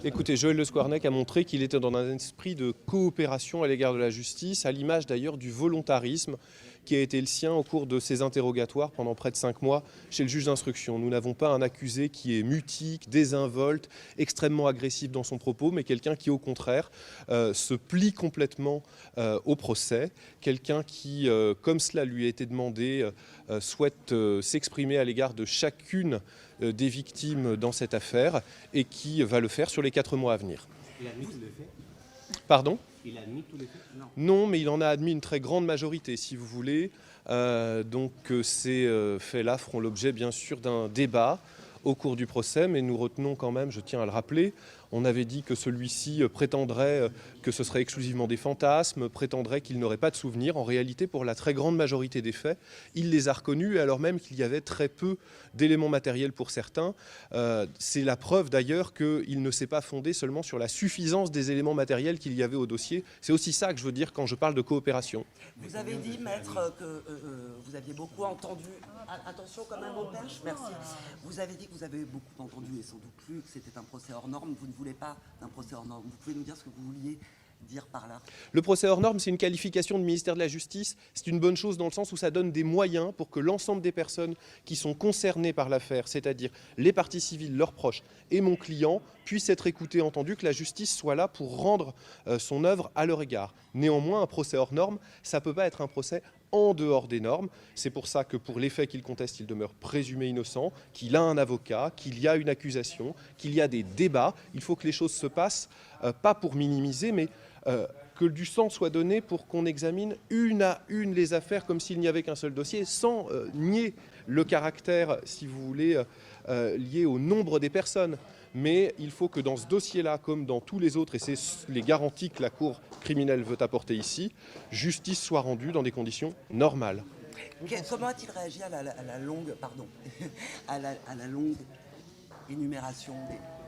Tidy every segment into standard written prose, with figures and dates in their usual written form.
Écoutez, Joël Le Squarnec a montré qu'il était dans un esprit de coopération à l'égard de la justice, à l'image d'ailleurs du volontarisme qui a été le sien au cours de ses interrogatoires pendant près de 5 mois chez le juge d'instruction. Nous n'avons pas un accusé qui est mutique, désinvolte, extrêmement agressif dans son propos, mais quelqu'un qui, au contraire, se plie complètement au procès, quelqu'un qui, comme cela lui a été demandé, souhaite s'exprimer à l'égard de chacune des victimes dans cette affaire et qui va le faire sur les 4 mois à venir. Il a admis tous les faits? Pardon? Il a admis tous les faits? Non, mais il en a admis une très grande majorité, si vous voulez. Ces faits-là feront l'objet, bien sûr, d'un débat au cours du procès, mais nous retenons quand même, je tiens à le rappeler, on avait dit que celui-ci prétendrait que ce serait exclusivement des fantasmes, prétendrait qu'il n'aurait pas de souvenirs. En réalité, pour la très grande majorité des faits, il les a reconnus, alors même qu'il y avait très peu d'éléments matériels pour certains. C'est la preuve d'ailleurs qu'il ne s'est pas fondé seulement sur la suffisance des éléments matériels qu'il y avait au dossier. C'est aussi ça que je veux dire quand je parle de coopération. Vous avez dit, maître, que vous aviez beaucoup entendu... Attention quand même au perche, merci. Vous avez dit que vous avez beaucoup entendu et sans doute plus que c'était un procès hors norme. Vous ne voulez pas d'un procès hors norme. Vous pouvez nous dire ce que vous vouliez dire par là? Le procès hors norme, c'est une qualification du ministère de la Justice. C'est une bonne chose dans le sens où ça donne des moyens pour que l'ensemble des personnes qui sont concernées par l'affaire, c'est-à-dire les parties civiles, leurs proches et mon client, puissent être écoutés, entendus, que la justice soit là pour rendre son œuvre à leur égard. Néanmoins, un procès hors norme, ça ne peut pas être un procès en dehors des normes. C'est pour ça que pour les faits qu'il conteste, il demeure présumé innocent, qu'il a un avocat, qu'il y a une accusation, qu'il y a des débats. Il faut que les choses se passent, pas pour minimiser, mais que du sang soit donné pour qu'on examine une à une les affaires comme s'il n'y avait qu'un seul dossier, sans nier le caractère, si vous voulez, lié au nombre des personnes. Mais il faut que dans ce dossier-là, comme dans tous les autres, et c'est les garanties que la Cour criminelle veut apporter ici, justice soit rendue dans des conditions normales. Comment a-t-il réagi à la longue, pardon, à la longue énumération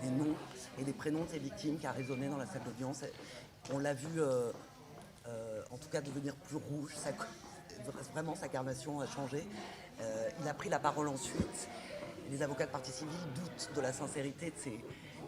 des noms et des prénoms de ces victimes qui a résonné dans la salle d'audience? On l'a vu, en tout cas, devenir plus rouge. Vraiment, sa carnation a changé. Il a pris la parole ensuite. Les avocats de partie civile doutent de la sincérité de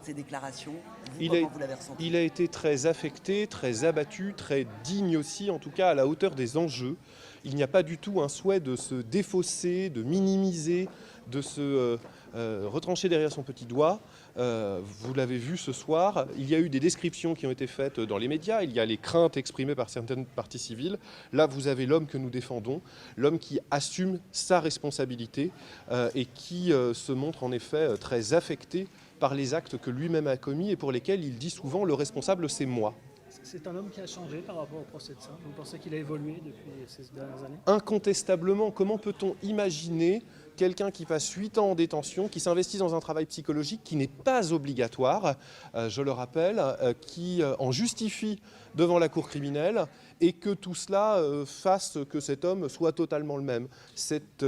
ces déclarations. Comment vous l'avez ressenti? Il a été très affecté, très abattu, très digne aussi, en tout cas à la hauteur des enjeux. Il n'y a pas du tout un souhait de se défausser, de minimiser, de se retrancher derrière son petit doigt. Vous l'avez vu ce soir, il y a eu des descriptions qui ont été faites dans les médias, il y a les craintes exprimées par certaines parties civiles. Là, vous avez l'homme que nous défendons, l'homme qui assume sa responsabilité et qui se montre en effet très affecté par les actes que lui-même a commis et pour lesquels il dit souvent « le responsable, c'est moi ». C'est un homme qui a changé par rapport au procès de ça. Vous pensez qu'il a évolué depuis ces dernières années? Incontestablement, comment peut-on imaginer quelqu'un qui passe 8 ans en détention, qui s'investit dans un travail psychologique qui n'est pas obligatoire, je le rappelle, qui en justifie devant la cour criminelle et que tout cela fasse que cet homme soit totalement le même. C'est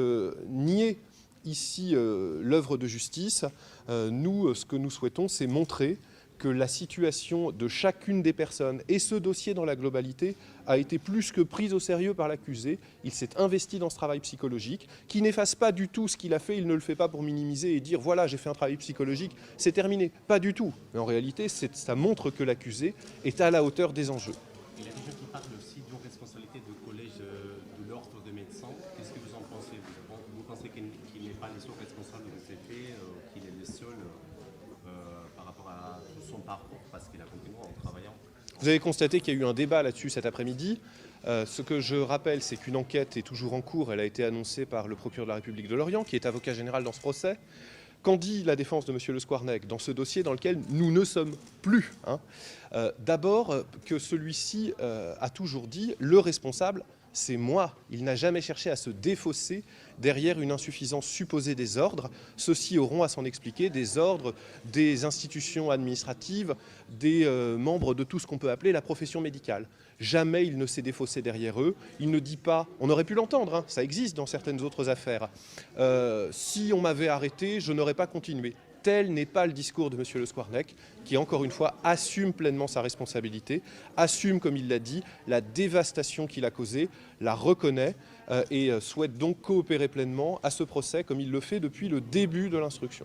nier ici l'œuvre de justice. Nous, ce que nous souhaitons, c'est montrer que la situation de chacune des personnes et ce dossier dans la globalité a été plus que prise au sérieux par l'accusé. Il s'est investi dans ce travail psychologique qui n'efface pas du tout ce qu'il a fait. Il ne le fait pas pour minimiser et dire « voilà, j'ai fait un travail psychologique, c'est terminé ». Pas du tout. Mais en réalité, ça montre que l'accusé est à la hauteur des enjeux. Il y a des gens qui parlent aussi d'une responsabilité du collège de l'ordre des médecins. Qu'est-ce que vous en pensez? Vous pensez qu'il n'est pas le seul responsable de ces faits, qu'il est le seul par rapport à tout son parcours, parce qu'il a continué en travaillant? Vous avez constaté qu'il y a eu un débat là-dessus cet après-midi. Ce que je rappelle, c'est qu'une enquête est toujours en cours. Elle a été annoncée par le procureur de la République de Lorient, qui est avocat général dans ce procès. Qu'en dit la défense de M. Le Squarnec dans ce dossier dans lequel nous ne sommes plus? D'abord, que celui-ci a toujours dit « le responsable, c'est moi ». Il n'a jamais cherché à se défausser derrière une insuffisance supposée des ordres. Ceux-ci auront à s'en expliquer, des ordres, des institutions administratives, des membres de tout ce qu'on peut appeler la profession médicale. Jamais il ne s'est défaussé derrière eux. Il ne dit pas, on aurait pu l'entendre, ça existe dans certaines autres affaires. Si on m'avait arrêté, je n'aurais pas continué. Tel n'est pas le discours de M. Le Squarnec, qui, encore une fois, assume pleinement sa responsabilité, assume, comme il l'a dit, la dévastation qu'il a causée, la reconnaît et souhaite donc coopérer pleinement à ce procès, comme il le fait depuis le début de l'instruction.